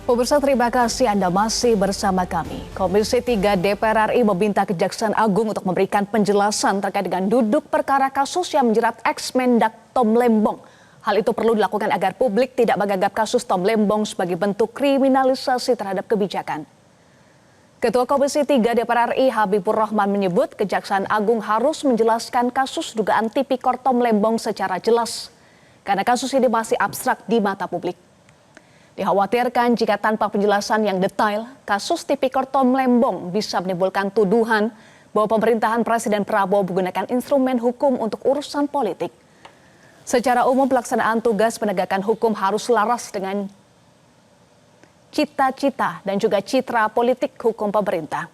Pemirsa, terima kasih Anda masih bersama kami. Komisi 3 DPR RI meminta Kejaksaan Agung untuk memberikan penjelasan terkait dengan duduk perkara kasus yang menjerat ex-Mendak Tom Lembong. Hal itu perlu dilakukan agar publik tidak menganggap kasus Tom Lembong sebagai bentuk kriminalisasi terhadap kebijakan. Ketua Komisi 3 DPR RI Habibur Rahman menyebut Kejaksaan Agung harus menjelaskan kasus dugaan tipikor Tom Lembong secara jelas. Karena kasus ini masih abstrak di mata publik. Dikhawatirkan jika tanpa penjelasan yang detail, kasus tipikor Tom Lembong bisa menimbulkan tuduhan bahwa pemerintahan Presiden Prabowo menggunakan instrumen hukum untuk urusan politik. Secara umum, pelaksanaan tugas penegakan hukum harus selaras dengan cita-cita dan juga citra politik hukum pemerintah.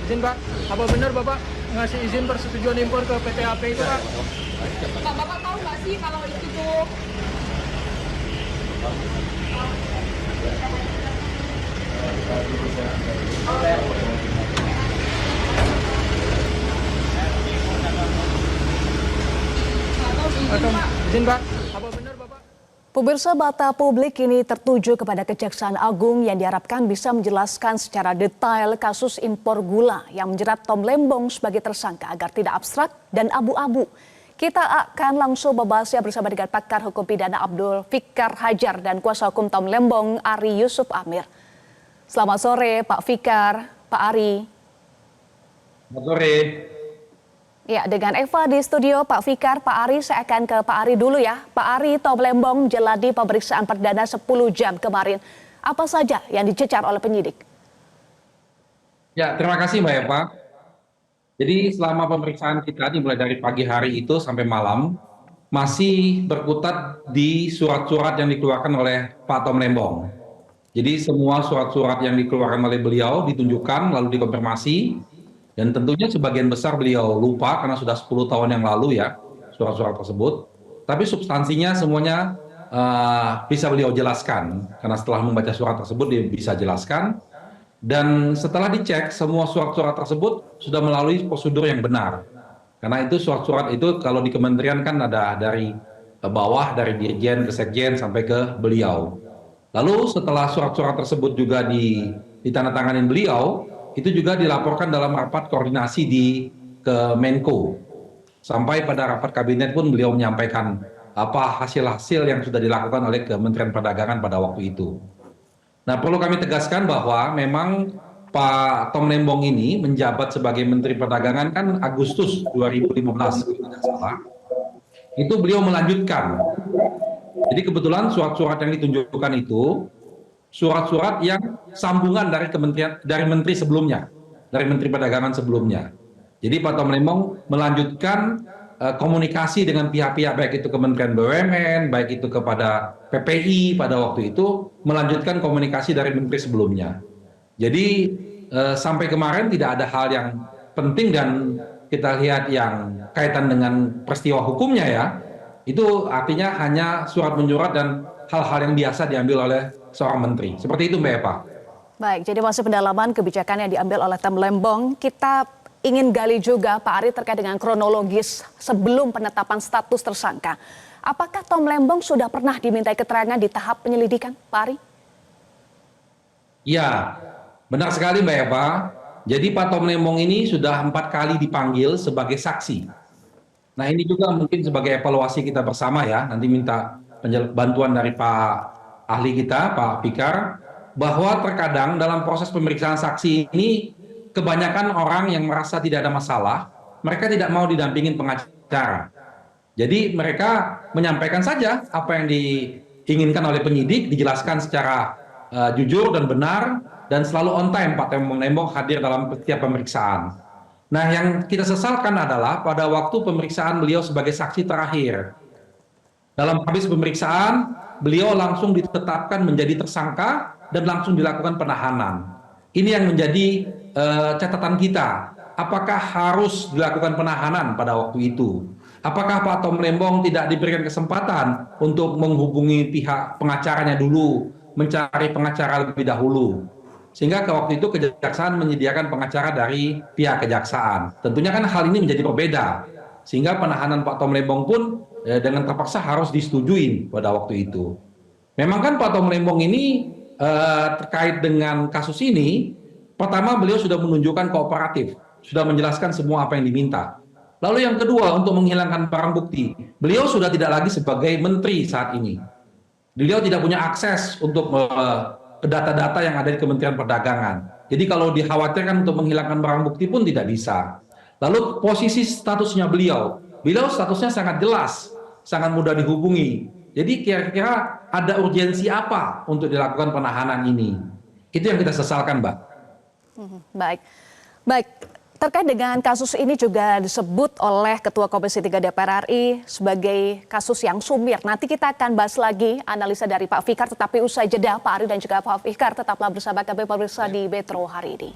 Izin Pak, apa benar Bapak ngasih izin persetujuan impor ke PT AP itu Pak? Pak, Bapak tahu nggak sih kalau itu tuh Izin Pak, apa benar Bapak? Pemirsa, mata publik ini tertuju kepada Kejaksaan Agung yang diharapkan bisa menjelaskan secara detail kasus impor gula yang menjerat Tom Lembong sebagai tersangka agar tidak abstrak dan abu-abu. Kita akan langsung membahasnya bersama dengan pakar hukum pidana Abdul Fikar Hajar dan kuasa hukum Tom Lembong Ari Yusuf Amir. Selamat sore Pak Fikar, Pak Ari. Selamat sore. Ya, dengan Eva di studio, Pak Fikar, Pak Ari, saya akan ke Pak Ari dulu ya. Pak Ari, Tom Lembong menjalani pemeriksaan perdana 10 jam kemarin. Apa saja yang dicecar oleh penyidik? Ya, terima kasih Mbak Eva. Jadi selama pemeriksaan kita dimulai dari pagi hari itu sampai malam, masih berkutat di surat-surat yang dikeluarkan oleh Pak Tom Lembong. Jadi semua surat-surat yang dikeluarkan oleh beliau ditunjukkan lalu dikonfirmasi. Dan tentunya sebagian besar beliau lupa karena sudah 10 tahun yang lalu ya surat-surat tersebut. Tapi substansinya semuanya bisa beliau jelaskan. Karena setelah membaca surat tersebut dia bisa jelaskan. Dan setelah dicek semua surat-surat tersebut sudah melalui prosedur yang benar. Karena itu surat-surat itu kalau di kementerian kan ada dari bawah, dari dirjen ke sekjen sampai ke beliau. Lalu setelah surat-surat tersebut juga ditandatanganin beliau, itu juga dilaporkan dalam rapat koordinasi di Menko. Sampai pada rapat kabinet pun beliau menyampaikan apa hasil-hasil yang sudah dilakukan oleh Kementerian Perdagangan pada waktu itu. Nah, perlu kami tegaskan bahwa memang Pak Tom Lembong ini menjabat sebagai Menteri Perdagangan kan Agustus 2015, kalau tidak salah. Itu beliau melanjutkan. Jadi kebetulan surat-surat yang ditunjukkan itu surat-surat yang sambungan dari menteri sebelumnya, dari Menteri Perdagangan sebelumnya. Jadi Pak Tom Lembong melanjutkan komunikasi dengan pihak-pihak baik itu Kementerian BUMN, baik itu kepada PPI pada waktu itu, melanjutkan komunikasi dari menteri sebelumnya. Jadi sampai kemarin tidak ada hal yang penting dan kita lihat yang kaitan dengan peristiwa hukumnya ya, itu artinya hanya surat menyurat dan hal-hal yang biasa diambil oleh seorang menteri. Seperti itu Mbak Eva. Baik, jadi masih pendalaman kebijakan yang diambil oleh Tom Lembong. Kita ingin gali juga Pak Ari terkait dengan kronologis sebelum penetapan status tersangka. Apakah Tom Lembong sudah pernah dimintai keterangan di tahap penyelidikan, Pak Ari? Iya, benar sekali Mbak Eva. Jadi Pak Tom Lembong ini sudah 4 kali dipanggil sebagai saksi. Nah ini juga mungkin sebagai evaluasi kita bersama ya, nanti minta bantuan dari Pak ahli kita, Pak Fikar, bahwa terkadang dalam proses pemeriksaan saksi ini kebanyakan orang yang merasa tidak ada masalah, mereka tidak mau didampingin pengacara. Jadi mereka menyampaikan saja apa yang diinginkan oleh penyidik, dijelaskan secara jujur dan benar, dan selalu on time Pak Tom Lembong hadir dalam setiap pemeriksaan. Nah yang kita sesalkan adalah pada waktu pemeriksaan beliau sebagai saksi terakhir. Dalam habis pemeriksaan, beliau langsung ditetapkan menjadi tersangka dan langsung dilakukan penahanan. Ini yang menjadi catatan kita. Apakah harus dilakukan penahanan pada waktu itu? Apakah Pak Tom Lembong tidak diberikan kesempatan untuk menghubungi pihak pengacaranya dulu, mencari pengacara lebih dahulu? Sehingga ke waktu itu Kejaksaan menyediakan pengacara dari pihak Kejaksaan. Tentunya kan hal ini menjadi berbeda. sehingga penahanan Pak Tom Lembong pun dengan terpaksa harus disetujui pada waktu itu. Memang kan Pak Tom Lembong ini terkait dengan kasus ini, pertama beliau sudah menunjukkan kooperatif, sudah menjelaskan semua apa yang diminta. Lalu yang kedua, untuk menghilangkan barang bukti, beliau sudah tidak lagi sebagai menteri saat ini. Beliau tidak punya akses untuk data-data yang ada di Kementerian Perdagangan. Jadi kalau dikhawatirkan untuk menghilangkan barang bukti pun tidak bisa. Lalu posisi statusnya beliau statusnya sangat jelas, sangat mudah dihubungi. Jadi kira-kira ada urgensi apa untuk dilakukan penahanan ini? Itu yang kita sesalkan, Mbak. Baik, baik. Terkait dengan kasus ini juga disebut oleh Ketua Komisi 3 DPR RI sebagai kasus yang sumir. Nanti kita akan bahas lagi analisa dari Pak Fikar, tetapi usai jeda Pak Ari dan juga Pak Fikar tetaplah bersama kami pemirsa di Metro hari ini.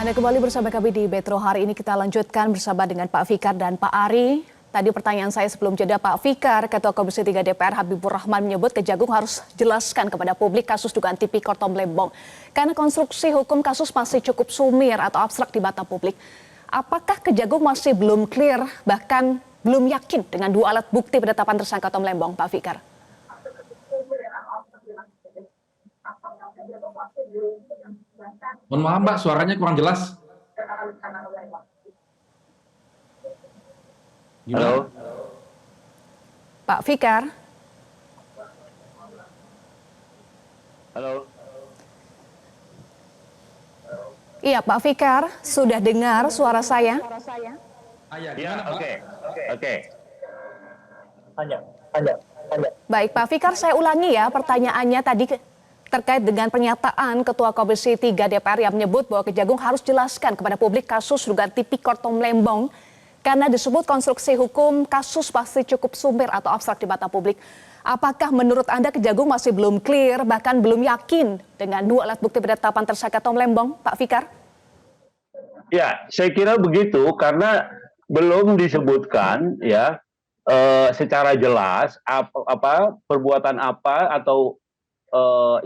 Anda kembali bersama kami di Metro hari ini, kita lanjutkan bersama dengan Pak Fikar dan Pak Ari. Tadi pertanyaan saya sebelum jeda, Pak Fikar, Ketua Komisi 3 DPR Habibur Rahman menyebut Kejagung harus jelaskan kepada publik kasus dugaan Tipikor Tom Lembong. Karena konstruksi hukum kasus masih cukup sumir atau abstrak di mata publik. Apakah Kejagung masih belum clear, bahkan belum yakin dengan dua alat bukti penetapan tersangka Tom Lembong, Pak Fikar? Mohon maaf Mbak, suaranya kurang jelas. Halo. Pak Fikar. Halo. Iya, Pak Fikar, sudah dengar suara saya? Ya, oke. Tanya. Baik, Pak Fikar, saya ulangi ya pertanyaannya tadi terkait dengan pernyataan Ketua Komisi 3 DPR yang menyebut bahwa Kejagung harus jelaskan kepada publik kasus dugaan Tipikor Tom Lembong karena disebut konstruksi hukum kasus pasti cukup sumir atau abstrak di mata publik. Apakah menurut Anda Kejagung masih belum clear, bahkan belum yakin dengan dua alat bukti penetapan tersangka Tom Lembong, Pak Fikar? Ya, saya kira begitu karena belum disebutkan ya secara jelas apa perbuatan apa atau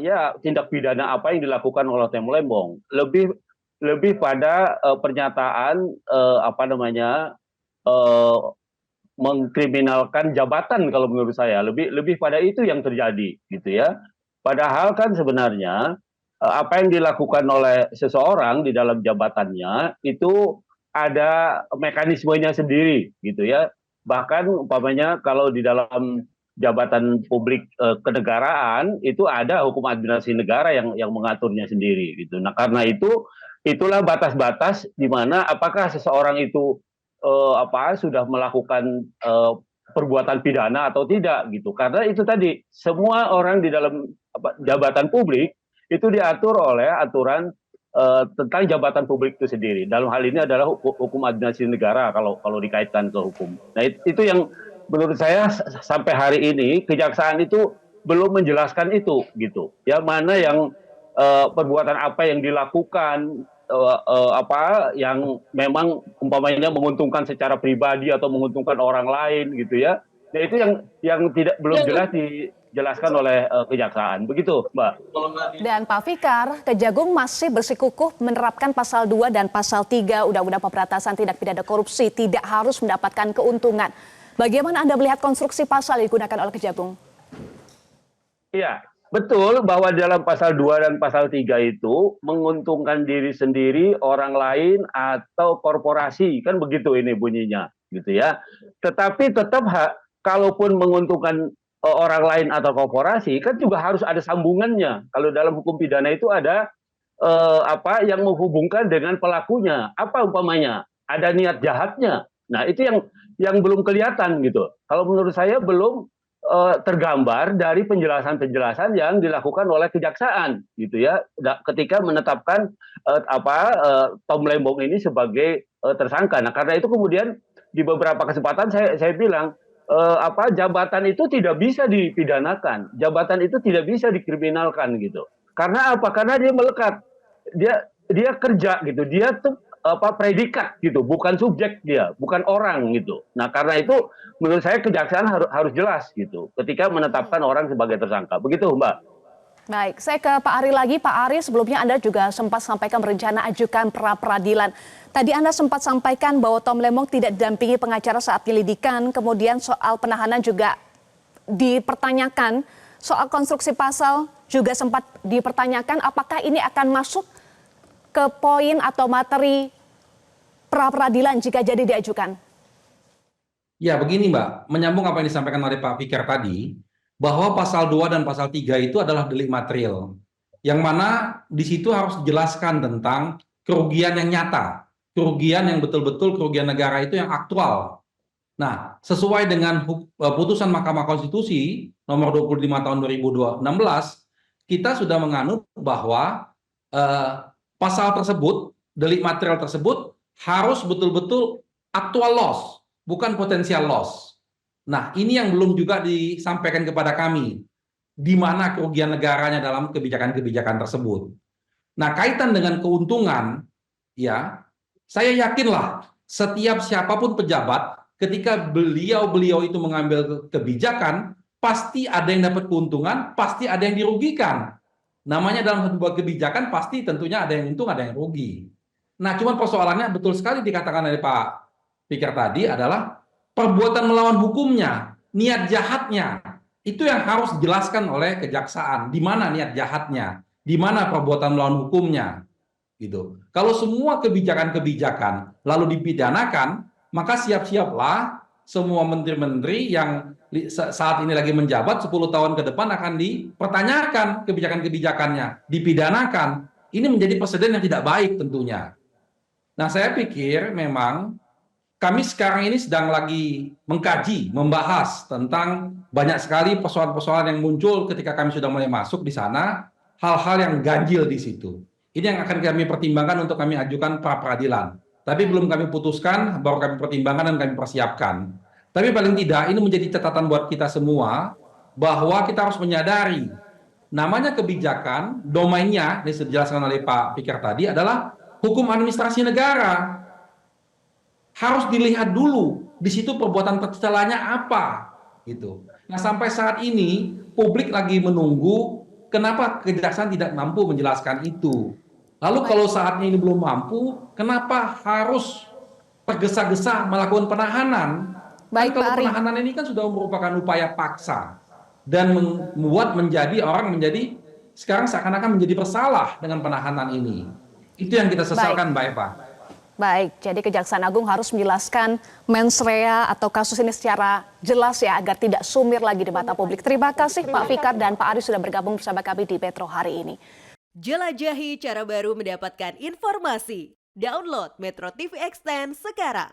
ya tindak pidana apa yang dilakukan oleh Tom Lembong. Lebih pada pernyataan mengkriminalkan jabatan kalau menurut saya lebih pada itu yang terjadi gitu ya. Padahal kan sebenarnya apa yang dilakukan oleh seseorang di dalam jabatannya itu ada mekanismenya sendiri gitu ya. Bahkan umpamanya kalau di dalam jabatan publik kenegaraan itu ada hukum administrasi negara yang mengaturnya sendiri gitu. Nah, karena itulah batas-batas di mana apakah seseorang itu sudah melakukan perbuatan pidana atau tidak gitu. Karena itu tadi semua orang di dalam jabatan publik itu diatur oleh aturan tentang jabatan publik itu sendiri. Dalam hal ini adalah hukum administrasi negara kalau dikaitkan ke hukum. Nah, itu yang menurut saya sampai hari ini kejaksaan itu belum menjelaskan itu gitu. Ya, mana yang perbuatan apa yang dilakukan yang memang umpamanya menguntungkan secara pribadi atau menguntungkan orang lain gitu ya. Nah, itu yang belum jelas dijelaskan oleh kejaksaan. Begitu, Mbak. Dan Pak Fikar, Kejagung masih bersikukuh menerapkan pasal 2 dan pasal 3 Undang-Undang Pemberantasan Tindak Pidana Korupsi tidak harus mendapatkan keuntungan. Bagaimana Anda melihat konstruksi pasal yang digunakan oleh Kejagung? Iya, betul bahwa dalam pasal 2 dan pasal 3 itu menguntungkan diri sendiri, orang lain, atau korporasi. Kan begitu ini bunyinya, gitu ya. Tetapi tetap kalaupun menguntungkan orang lain atau korporasi, kan juga harus ada sambungannya. Kalau dalam hukum pidana itu ada yang menghubungkan dengan pelakunya. Apa umpamanya? Ada niat jahatnya. Nah, itu yang belum kelihatan gitu. Kalau menurut saya belum tergambar dari penjelasan-penjelasan yang dilakukan oleh kejaksaan gitu ya ketika menetapkan Tom Lembong ini sebagai tersangka. Nah, karena itu kemudian di beberapa kesempatan saya bilang jabatan itu tidak bisa dipidanakan, jabatan itu tidak bisa dikriminalkan gitu. Karena apa? Karena dia melekat, dia kerja gitu, dia tuh predikat gitu, bukan subjek dia, bukan orang gitu. Nah, karena itu menurut saya kejaksaan harus jelas gitu ketika menetapkan orang sebagai tersangka. Begitu, Mbak. Baik, saya ke Pak Ari lagi. Pak Ari, sebelumnya Anda juga sempat sampaikan berencana ajukan pra-peradilan. Tadi Anda sempat sampaikan bahwa Tom Lembong tidak didampingi pengacara saat penyelidikan, kemudian soal penahanan juga dipertanyakan, soal konstruksi pasal juga sempat dipertanyakan, apakah ini akan masuk ke poin atau materi pra-peradilan jika jadi diajukan? Ya, begini Mbak, menyambung apa yang disampaikan oleh Pak Fikar tadi, bahwa pasal 2 dan pasal 3 itu adalah delik material. Yang mana di situ harus dijelaskan tentang kerugian yang nyata, kerugian yang betul-betul kerugian negara itu yang aktual. Nah, sesuai dengan putusan Mahkamah Konstitusi nomor 25 tahun 2016, kita sudah menganut bahwa pasal tersebut, delik material tersebut harus betul-betul actual loss, bukan potensial loss. Nah, ini yang belum juga disampaikan kepada kami, di mana kerugian negaranya dalam kebijakan-kebijakan tersebut. Nah, kaitan dengan keuntungan, ya, saya yakinlah setiap siapapun pejabat, ketika beliau itu mengambil kebijakan, pasti ada yang dapat keuntungan, pasti ada yang dirugikan. Namanya dalam sebuah kebijakan, pasti tentunya ada yang untung, ada yang rugi. Nah, cuman persoalannya betul sekali dikatakan oleh Pak Fikar tadi adalah perbuatan melawan hukumnya, niat jahatnya, itu yang harus dijelaskan oleh kejaksaan. Di mana niat jahatnya, di mana perbuatan melawan hukumnya, gitu. Kalau semua kebijakan-kebijakan lalu dipidanakan, maka siap-siaplah semua menteri-menteri yang saat ini lagi menjabat 10 tahun ke depan akan dipertanyakan kebijakan-kebijakannya, dipidanakan. Ini menjadi presiden yang tidak baik tentunya. Nah, saya pikir memang kami sekarang ini sedang lagi mengkaji, membahas tentang banyak sekali persoalan-persoalan yang muncul ketika kami sudah mulai masuk di sana, hal-hal yang ganjil di situ. Ini yang akan kami pertimbangkan untuk kami ajukan pra-peradilan. Tapi belum kami putuskan, baru kami pertimbangkan dan kami persiapkan. Tapi paling tidak ini menjadi catatan buat kita semua, bahwa kita harus menyadari, namanya kebijakan, domainnya, ini sudah dijelaskan oleh Pak Fikar tadi, adalah hukum administrasi negara. Harus dilihat dulu di situ perbuatan tercelanya apa, gitu. Nah, sampai saat ini publik lagi menunggu kenapa kejaksaan tidak mampu menjelaskan itu. Lalu kalau saatnya ini belum mampu, kenapa harus tergesa-gesa melakukan penahanan? Baik, Kalau Pak Ari. penahanan ini kan sudah merupakan upaya paksa dan membuat menjadi orang menjadi sekarang seakan-akan menjadi bersalah dengan penahanan ini. Itu yang kita sesalkan, Mbak Eva. Baik, jadi Kejaksaan Agung harus menjelaskan mens rea atau kasus ini secara jelas ya, agar tidak sumir lagi di mata publik. Terima kasih Pak Fikar dan Pak Ari sudah bergabung bersama kami di Metro hari ini. Jelajahi cara baru mendapatkan informasi. Download Metro TV Extend sekarang.